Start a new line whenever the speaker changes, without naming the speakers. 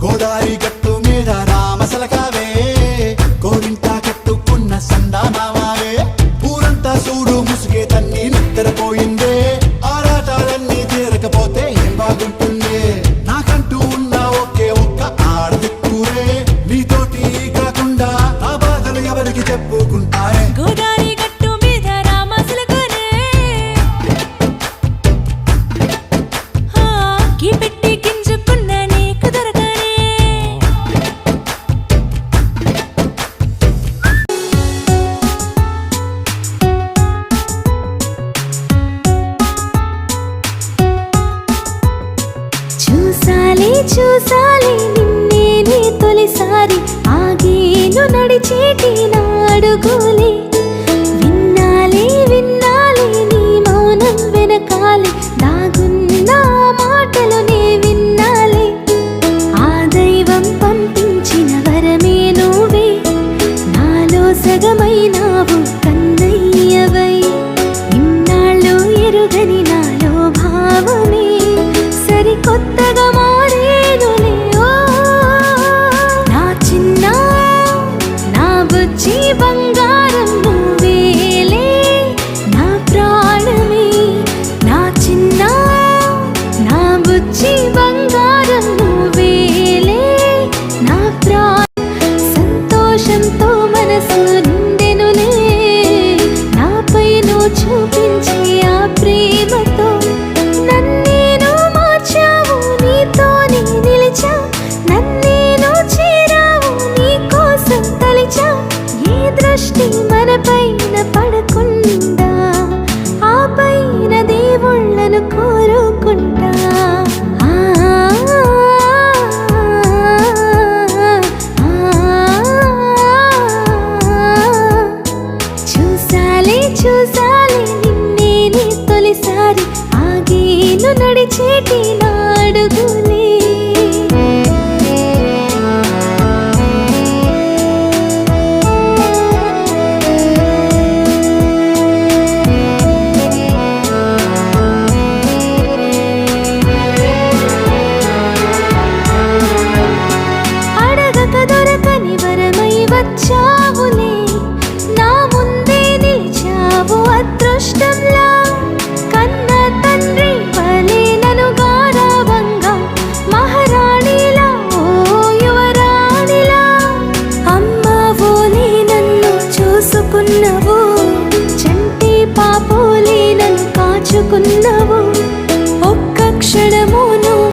గోదారి గట్టు మీద రామసలకావే కోరింటా కట్టుకున్న సందామావే ఊరంతా చూడు ముసుగే తన్ని నిద్రపోయిందే ఆరాటాలన్నీ తీరకపోతే ఏం బాగుంటుందే నాకంటూ ఉన్న ఒకే ఒక్క ఆడదిక్కురే నీతోటి కాకుండా ఆ బాధలు ఎవరికి చెప్పుకుంటారే
గోదారి గట్టు మీద రామసలకానే కీ పెట్టి గింజుకున్న నీకు దొరకనే చూసాలే నిన్నే తొలిసారి ఆగేను నడిచేటి నా అడుగులే విన్నాలే నీ మౌనం వెనకాలే దాగున్న మాటలు నే విన్నాలే ఆ దైవం పంపించిన వరమే నువ్వే నాలో సగమైనావు కన్నయ్యవై ఇన్నాళ్ళు ఎరుగని నాలో భావమే సరికొత్తగా మారేనులే నా చిన్న నా బుజ్జి బంగారం నువ్వేలే నా ప్రాణమే నా చిన్న నా బుజ్జి బంగారం నువ్వేలే నా సంతోషంతో మనసు నిండెనులే నాపై నువ్వు చూపించే ఆ ప్రేమతో నన్నేను మార్చావు నీతోనే నిలిచా నన్నేను చేరావు నీ కోసం తలిచా ఏ దృష్టి మన పైన పడకుండా ఆ పైన దేవుళ్ళను కోరుకుంటా చూసాలే నిన్నే తొలిసారి ఆగేను నడిచేటి